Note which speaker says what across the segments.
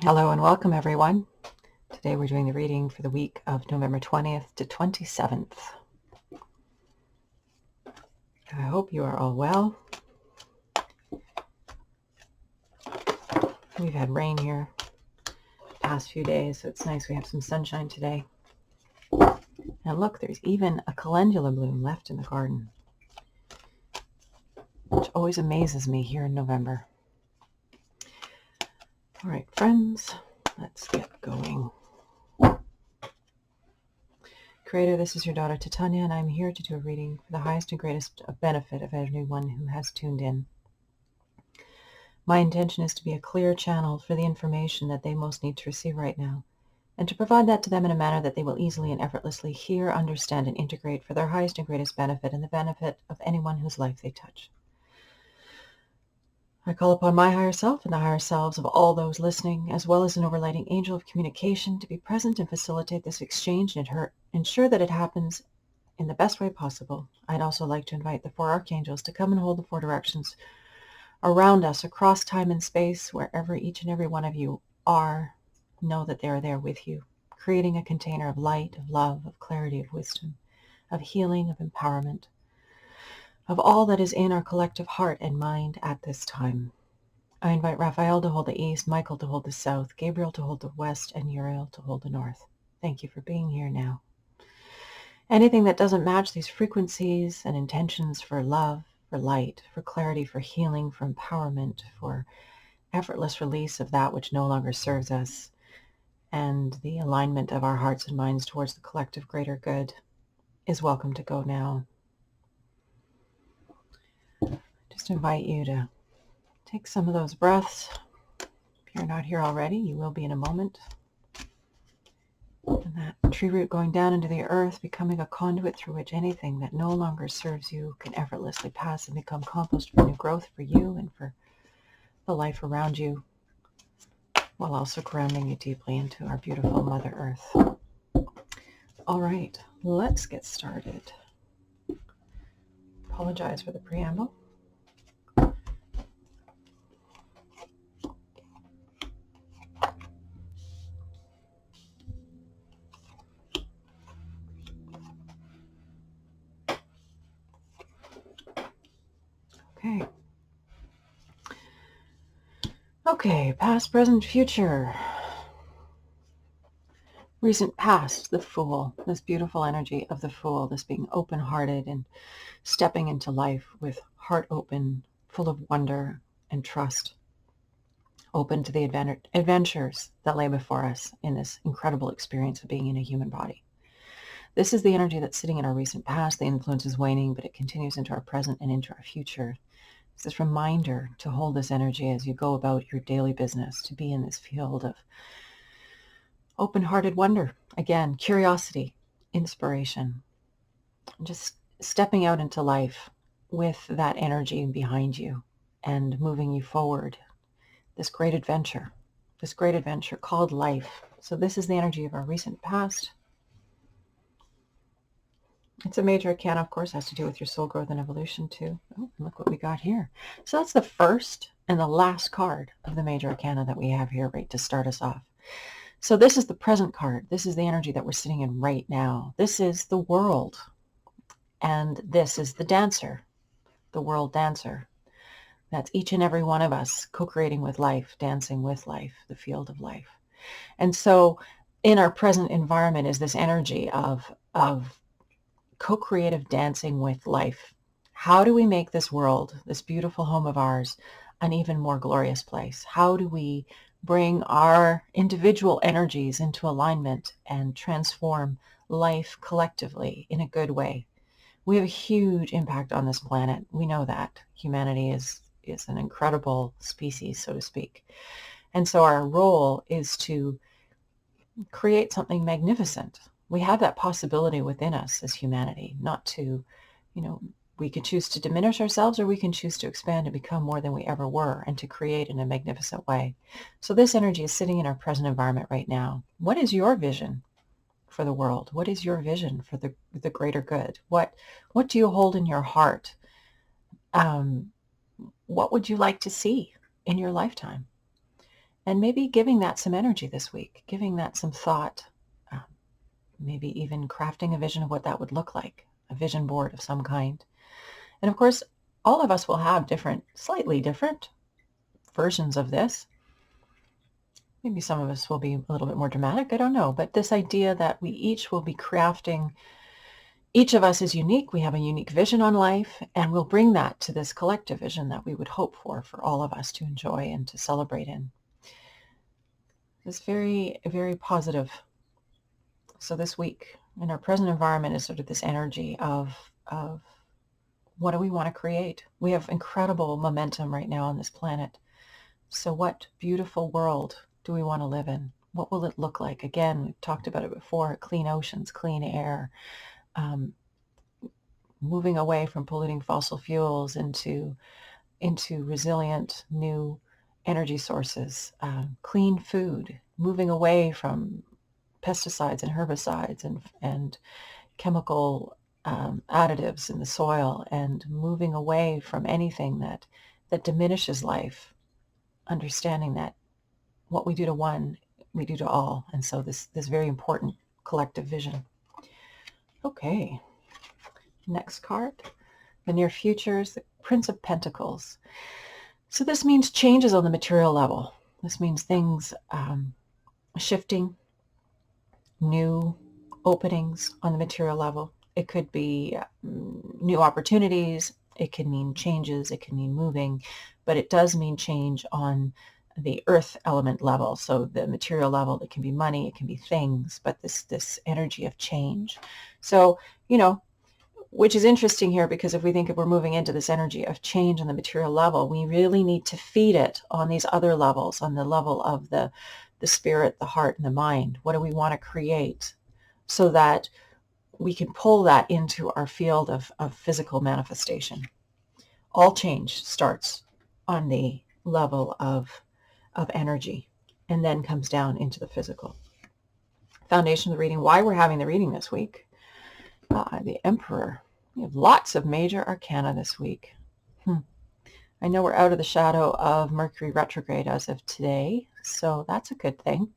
Speaker 1: Hello and welcome, everyone. Today we're doing the reading for the week of November 20th to 27th. I hope you are all well. We've had rain here the past few days, so it's nice we have some sunshine today. And look, there's even a calendula bloom left in the garden, which always amazes me here in November. All right, friends, let's get going. Creator, this is your daughter Titania, and I'm here to do a reading for the highest and greatest benefit of everyone who has tuned in. My intention is to be a clear channel for the information that they most need to receive right now, and to provide that to them in a manner that they will easily and effortlessly hear, understand, and integrate for their highest and greatest benefit and the benefit of anyone whose life they touch. I call upon my higher self and the higher selves of all those listening, as well as an overlighting angel of communication, to be present and facilitate this exchange and ensure that it happens in the best way possible. I'd also like to invite the four archangels to come and hold the four directions around us across time and space, wherever each and every one of you are. Know that they are there with you, creating a container of light, of love, of clarity, of wisdom, of healing, of empowerment, of all that is in our collective heart and mind at this time. I invite Raphael to hold the east, Michael to hold the south, Gabriel to hold the west, and Uriel to hold the north. Thank you for being here now. Anything that doesn't match these frequencies and intentions for love, for light, for clarity, for healing, for empowerment, for effortless release of that which no longer serves us, and the alignment of our hearts and minds towards the collective greater good, is welcome to go now. Just invite you to take some of those breaths. If you're not here already, you will be in a moment. And that tree root going down into the earth, becoming a conduit through which anything that no longer serves you can effortlessly pass and become compost for new growth for you and for the life around you, while also grounding you deeply into our beautiful Mother Earth. All right, let's get started. Apologize for the preamble. Okay, past, present, future. Recent past, the Fool, this beautiful energy of the Fool, this being open-hearted and stepping into life with heart open, full of wonder and trust, open to the adventures that lay before us in this incredible experience of being in a human body. This is the energy that's sitting in our recent past. The influence is waning, but it continues into our present and into our future. It's this reminder to hold this energy as you go about your daily business, to be in this field of open-hearted wonder. Again, curiosity, inspiration, just stepping out into life with that energy behind you and moving you forward. This great adventure called life. So this is the energy of our recent past. It's a major arcana, of course, has to do with your soul growth and evolution too. Oh, look what we got here. So that's the first and the last card of the major arcana that we have here, right, to start us off. So this is the present card. This is the energy that we're sitting in right now. This is the world. And this is the dancer, the world dancer. That's each and every one of us co-creating with life, dancing with life, the field of life. And so in our present environment is this energy of co-creative dancing with life. How do we make this world, this beautiful home of ours, an even more glorious place? How do we bring our individual energies into alignment and transform life collectively in a good way? We have a huge impact on this planet. We know that. Humanity is an incredible species, so to speak. And so our role is to create something magnificent. We have that possibility within us as humanity, not to, we can choose to diminish ourselves or we can choose to expand and become more than we ever were and to create in a magnificent way. So this energy is sitting in our present environment right now. What is your vision for the world? What is your vision for the greater good? What do you hold in your heart? What would you like to see in your lifetime? And maybe giving that some energy this week, giving that some thought, maybe even crafting a vision of what that would look like, a vision board of some kind. And of course, all of us will have different, slightly different versions of this. Maybe some of us will be a little bit more dramatic, I don't know. But this idea that we each will be crafting, each of us is unique, we have a unique vision on life, and we'll bring that to this collective vision that we would hope for all of us to enjoy and to celebrate in. It's very, very positive. So this week, in our present environment, is sort of this energy of what do we want to create? We have incredible momentum right now on this planet. So what beautiful world do we want to live in? What will it look like? Again, we've talked about it before, clean oceans, clean air, moving away from polluting fossil fuels into resilient new energy sources, clean food, moving away from pesticides and herbicides and chemical additives in the soil, and moving away from anything that diminishes life, understanding that what we do to one, we do to all. And so this very important collective vision. Okay, next card. The near future is the Prince of Pentacles. So this means changes on the material level. This means things shifting, new openings on the material level. It could be new opportunities. It can mean changes. It can mean moving, but it does mean change on the earth element level. So the material level, it can be money, it can be things, but this energy of change. So, which is interesting here, because if we think if we're moving into this energy of change on the material level, we really need to feed it on these other levels, on the level of the spirit, the heart, and the mind. What do we want to create so that we can pull that into our field of physical manifestation? All change starts on the level of energy and then comes down into the physical. Foundation of the reading, why we're having the reading this week. The Emperor. We have lots of major arcana this week. I know we're out of the shadow of Mercury retrograde as of today, so that's a good thing.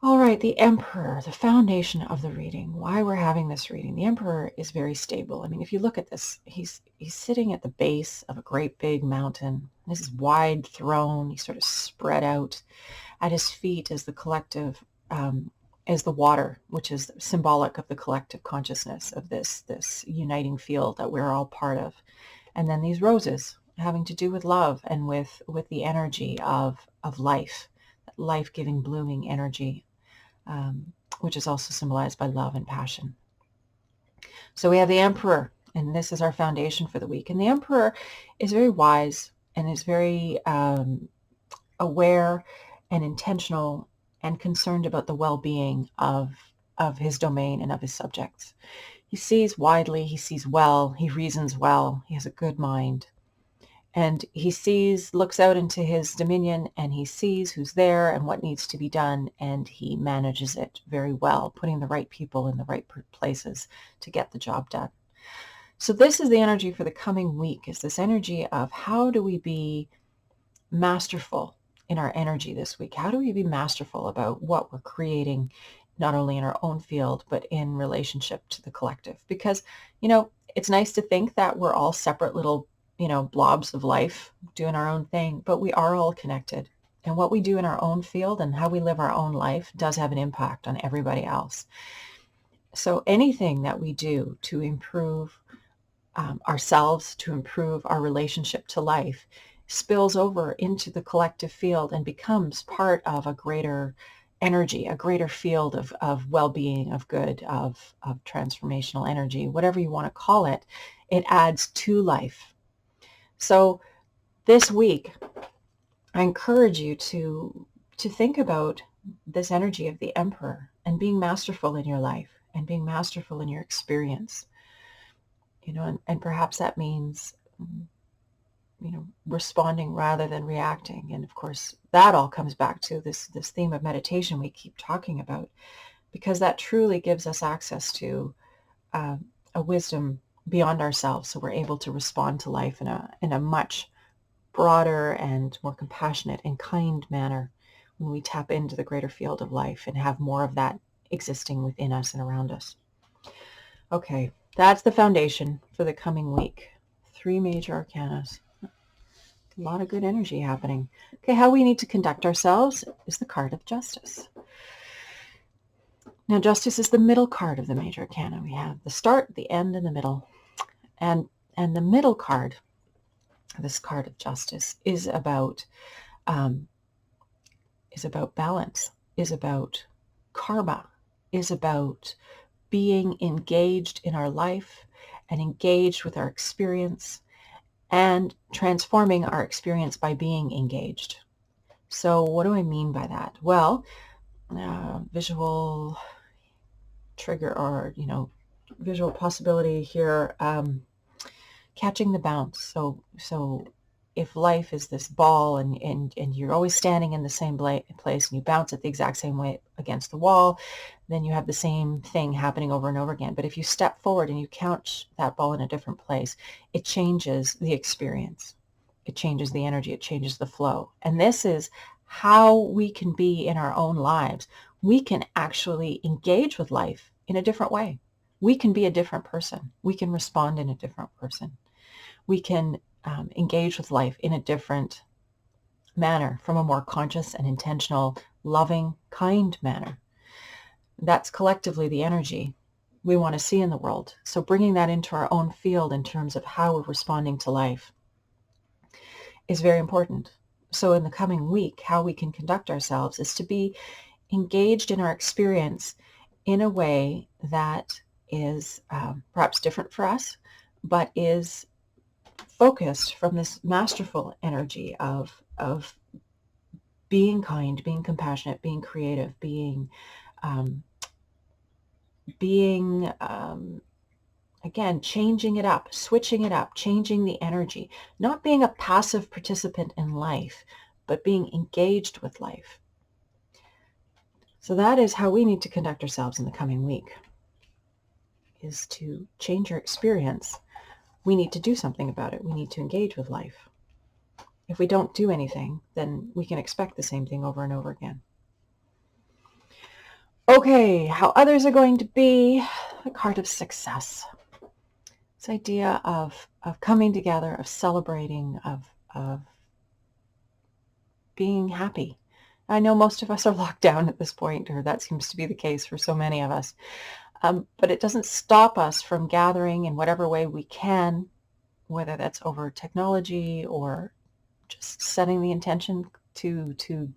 Speaker 1: All right, the Emperor, the foundation of the reading, why we're having this reading. The Emperor is very stable. I mean, if you look at this, he's sitting at the base of a great big mountain. This is wide throne. He's sort of spread out. At his feet is the collective, is the water, which is symbolic of the collective consciousness of this uniting field that we're all part of. And then these roses having to do with love and with the energy of life, life-giving, blooming energy, which is also symbolized by love and passion. So we have the Emperor, and this is our foundation for the week. And the Emperor is very wise and is very aware and intentional and concerned about the well-being of his domain and of his subjects. He sees widely, he sees well, he reasons well, he has a good mind. And he looks out into his dominion, and he sees who's there and what needs to be done, and he manages it very well, putting the right people in the right places to get the job done. So this is the energy for the coming week, is this energy of how do we be masterful in our energy this week? How do we be masterful about what we're creating, not only in our own field, but in relationship to the collective? Because, it's nice to think that we're all separate little blobs of life doing our own thing, but we are all connected. And what we do in our own field and how we live our own life does have an impact on everybody else. So anything that we do to improve ourselves, to improve our relationship to life, spills over into the collective field and becomes part of a greater energy, a greater field of well-being, of good, of transformational energy, whatever you want to call it. It adds to life. So this week, I encourage you to think about this energy of the Emperor and being masterful in your life and being masterful in your experience. And perhaps that means, responding rather than reacting. And of course, that all comes back to this theme of meditation we keep talking about, because that truly gives us access to a wisdom beyond ourselves, so we're able to respond to life in a much broader and more compassionate and kind manner when we tap into the greater field of life and have more of that existing within us and around us. Okay, that's the foundation for the coming week. 3 major arcanas. A lot of good energy happening. Okay, how we need to conduct ourselves is the card of justice. Now, justice is the middle card of the major arcana. We have the start, the end, and the middle. And the middle card, this card of justice, is about balance, is about karma, is about being engaged in our life and engaged with our experience and transforming our experience by being engaged. So what do I mean by that? Well, visual trigger or, visual possibility here, catching the bounce. So if life is this ball and you're always standing in the same place and you bounce it the exact same way against the wall, then you have the same thing happening over and over again. But if you step forward and you couch that ball in a different place, it changes the experience. It changes the energy. It changes the flow. And this is how we can be in our own lives. We can actually engage with life in a different way. We can be a different person. We can respond in a different person. We can engage with life in a different manner, from a more conscious and intentional, loving, kind manner. That's collectively the energy we want to see in the world. So bringing that into our own field in terms of how we're responding to life is very important. So in the coming week, how we can conduct ourselves is to be engaged in our experience in a way that is perhaps different for us, but is focused from this masterful energy of being kind, being compassionate, being creative, being again, changing it up, switching it up, changing the energy, not being a passive participant in life, but being engaged with life. So that is how we need to conduct ourselves in the coming week, is to change our experience. We need to do something about it. We need to engage with life. If we don't do anything, then we can expect the same thing over and over again. Okay, how others are going to be, the card of success. This idea of coming together, of celebrating, of being happy. I know most of us are locked down at this point, or that seems to be the case for so many of us. But it doesn't stop us from gathering in whatever way we can, whether that's over technology or just setting the intention to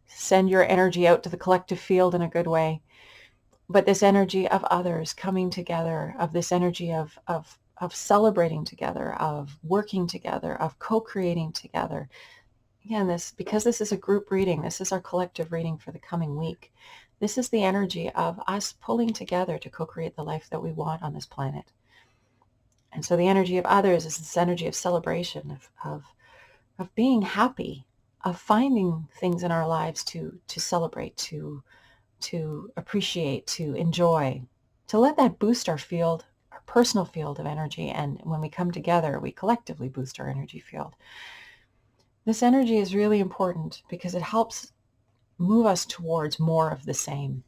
Speaker 1: send your energy out to the collective field in a good way. But this energy of others coming together, of this energy of celebrating together, of working together, of co-creating together. Again, because this is a group reading, this is our collective reading for the coming week. This is the energy of us pulling together to co-create the life that we want on this planet. And so the energy of others is this energy of celebration, of being happy, of finding things in our lives to celebrate, to appreciate, to enjoy, to let that boost our field, our personal field of energy. And when we come together, we collectively boost our energy field. This energy is really important because it helps move us towards more of the same.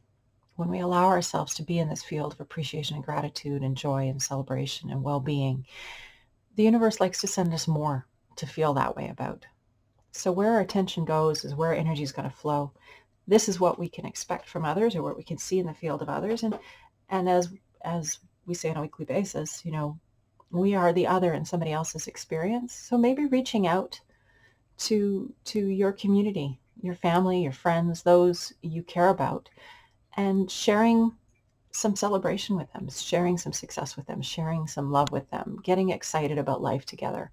Speaker 1: When we allow ourselves to be in this field of appreciation and gratitude and joy and celebration and well-being, the universe likes to send us more to feel that way about. So where our attention goes is where energy is going to flow. This is what we can expect from others, or what we can see in the field of others. And as we say on a weekly basis, we are the other in somebody else's experience. So maybe reaching out to your community, your family, your friends, those you care about, and sharing some celebration with them, sharing some success with them, sharing some love with them, getting excited about life together,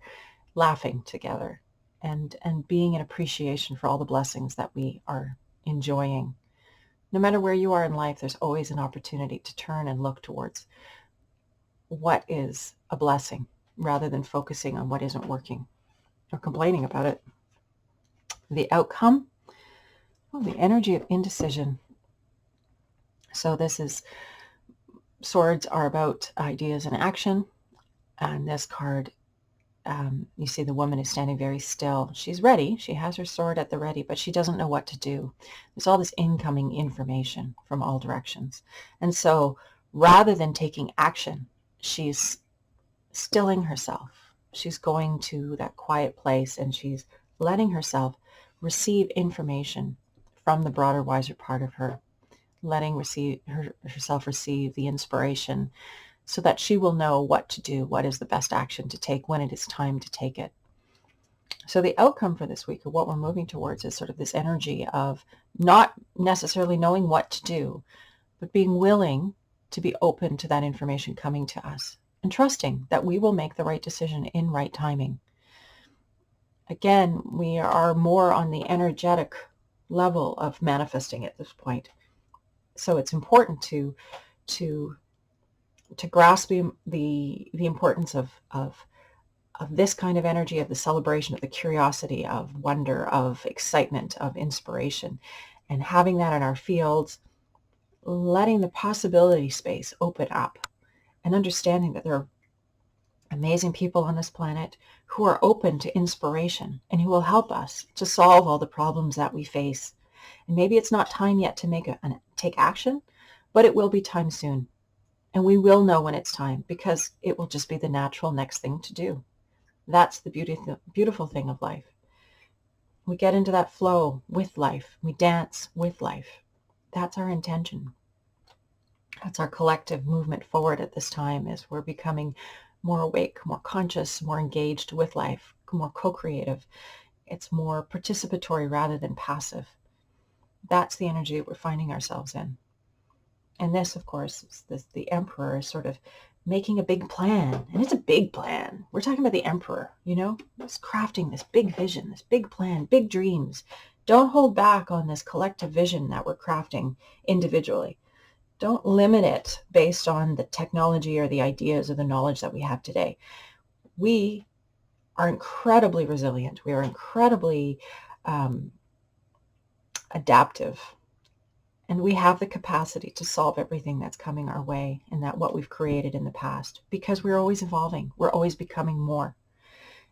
Speaker 1: laughing together, and being in appreciation for all the blessings that we are enjoying. No matter where you are in life, there's always an opportunity to turn and look towards what is a blessing rather than focusing on what isn't working or complaining about it. The outcome, the energy of indecision. So this is, swords are about ideas and action, and this card You see the woman is standing very still. She's ready. She has her sword at the ready, but she doesn't know what to do. There's all this incoming information from all directions. And so rather than taking action, she's stilling herself. She's going to that quiet place and she's letting herself receive information from the broader, wiser part of her, letting herself receive the inspiration so that she will know what to do, what is the best action to take when it is time to take it. So the outcome for this week, or what we're moving towards, is sort of this energy of not necessarily knowing what to do, but being willing to be open to that information coming to us and trusting that we will make the right decision in right timing. Again, we are more on the energetic level of manifesting at this point. So it's important to grasp the importance of this kind of energy, of the celebration, of the curiosity, of wonder, of excitement, of inspiration, and having that in our fields, letting the possibility space open up and understanding that there are amazing people on this planet who are open to inspiration and who will help us to solve all the problems that we face. And maybe it's not time yet to take action, but it will be time soon. And we will know when it's time because it will just be the natural next thing to do. That's the beautiful thing of life. We get into that flow with life. We dance with life. That's our intention. That's our collective movement forward at this time, is we're becoming more awake, more conscious, more engaged with life, more co-creative. It's more participatory rather than passive. That's the energy that we're finding ourselves in. And this, of course, is the emperor is sort of making a big plan. And it's a big plan. We're talking about the emperor, He's crafting this big vision, this big plan, big dreams. Don't hold back on this collective vision that we're crafting individually. Don't limit it based on the technology or the ideas or the knowledge that we have today. We are incredibly resilient. We are incredibly adaptive. And we have the capacity to solve everything that's coming our way and that what we've created in the past, because we're always evolving. We're always becoming more.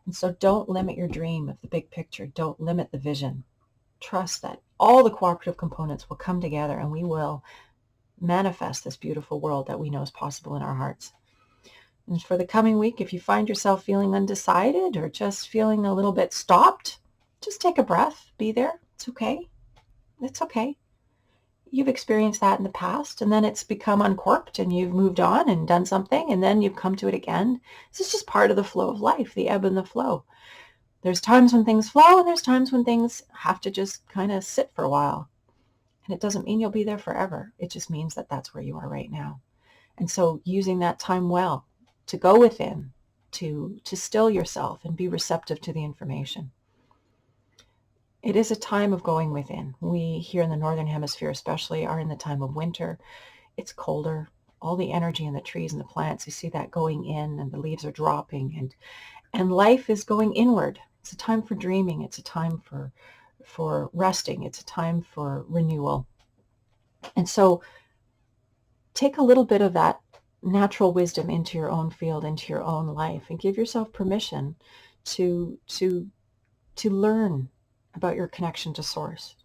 Speaker 1: And so don't limit your dream of the big picture. Don't limit the vision. Trust that all the cooperative components will come together and we will manifest this beautiful world that we know is possible in our hearts. And for the coming week, if you find yourself feeling undecided or just feeling a little bit stopped, just take a breath. Be there. It's okay. It's okay. You've experienced that in the past, and then it's become uncorked, and you've moved on and done something, and then you've come to it again. This is just part of the flow of life, the ebb and the flow. There's times when things flow, and there's times when things have to just kind of sit for a while. And it doesn't mean you'll be there forever. It just means that that's where you are right now. And so using that time well to go within, to still yourself and be receptive to the information. It is a time of going within. We here in the Northern Hemisphere especially are in the time of winter. It's colder. All the energy in the trees and the plants, you see that going in, and the leaves are dropping, and life is going inward. It's a time for dreaming. It's a time for resting. It's a time for renewal. And so take a little bit of that natural wisdom into your own field, into your own life, and give yourself permission to learn about your connection to source.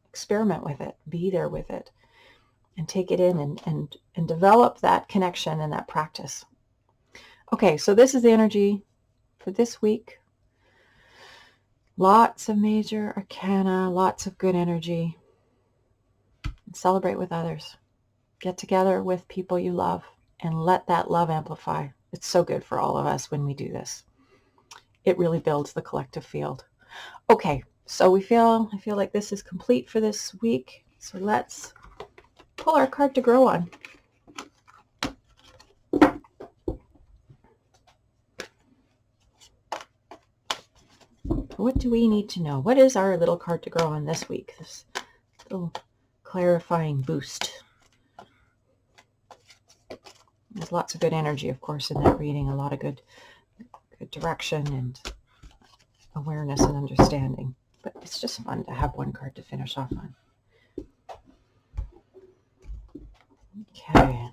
Speaker 1: Experiment with it, be there with it, and take it in and develop that connection and that practice. Okay, so this is the energy for this week. Lots of major arcana, lots of good energy. And celebrate with others. Get together with people you love and let that love amplify. It's so good for all of us when we do this. It really builds the collective field. Okay, so I feel like this is complete for this week. So let's pull our card to grow on. What do we need to know? What is our little card to grow on this week? This little clarifying boost. There's lots of good energy, of course, in that reading. A lot of good direction and awareness and understanding. But it's just fun to have one card to finish off on. Okay.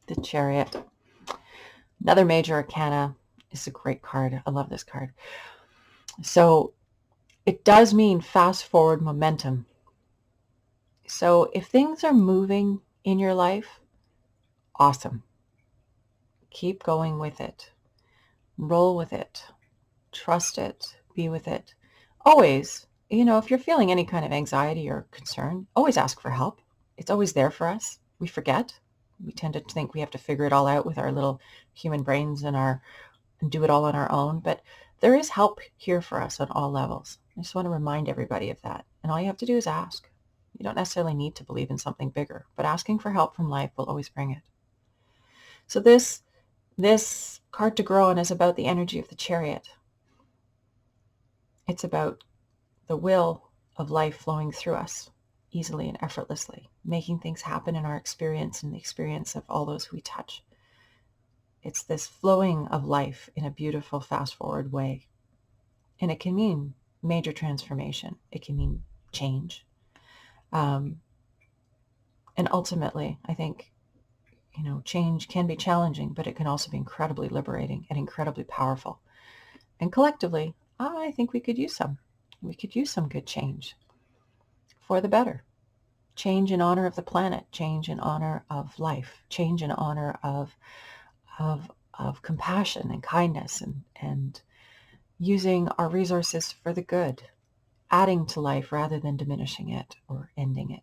Speaker 1: The Chariot. Another major arcana is a great card. I love this card. So it does mean fast forward momentum. So if things are moving in your life, awesome. Keep going with it. Roll with it. Trust it. Be with it. Always, if you're feeling any kind of anxiety or concern, always ask for help. It's always there for us. We forget. We tend to think we have to figure it all out with our little human brains and do it all on our own. But there is help here for us on all levels. I just want to remind everybody of that. And all you have to do is ask. You don't necessarily need to believe in something bigger, but asking for help from life will always bring it. So this card to grow on is about the energy of the Chariot. It's about the will of life flowing through us easily and effortlessly, making things happen in our experience and the experience of all those we touch. It's this flowing of life in a beautiful, fast-forward way. And it can mean major transformation. It can mean change. And ultimately, I think, change can be challenging, but it can also be incredibly liberating and incredibly powerful. And collectively, I think we could use some. We could use some good change for the better. Change in honor of the planet, change in honor of life, change in honor of compassion and kindness and using our resources for the good, adding to life rather than diminishing it or ending it.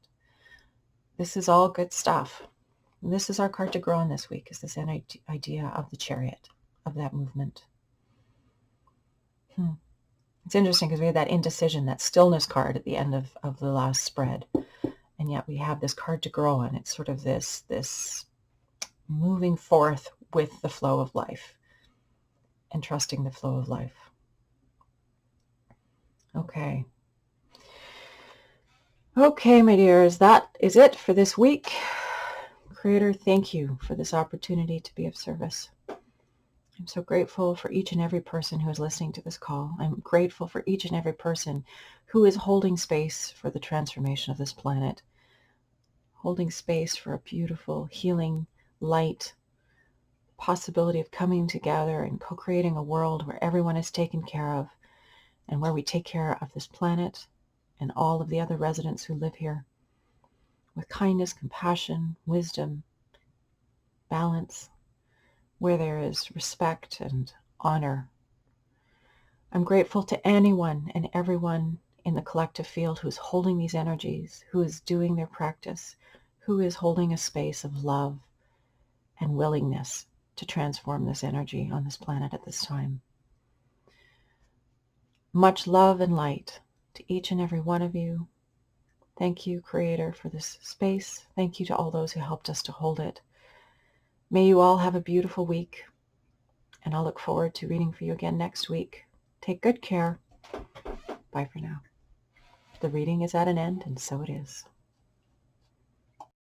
Speaker 1: This is all good stuff. And this is our card to grow on this week, is this idea of the Chariot, of that movement. It's interesting because we had that indecision, that stillness card at the end of the last spread. And yet we have this card to grow on. It's sort of this moving forth with the flow of life and trusting the flow of life. Okay. Okay, my dears, that is it for this week. Creator, thank you for this opportunity to be of service. I'm so grateful for each and every person who is listening to this call. I'm grateful for each and every person who is holding space for the transformation of this planet, holding space for a beautiful, healing, light possibility of coming together and co-creating a world where everyone is taken care of and where we take care of this planet and all of the other residents who live here with kindness, compassion, wisdom, balance, where there is respect and honor. I'm grateful to anyone and everyone in the collective field who is holding these energies, who is doing their practice, who is holding a space of love and willingness to transform this energy on this planet at this time. Much love and light to each and every one of you. Thank you, Creator, for this space. Thank you to all those who helped us to hold it. May you all have a beautiful week, and I'll look forward to reading for you again next week. Take good care. Bye for now. The reading is at an end, and so it is.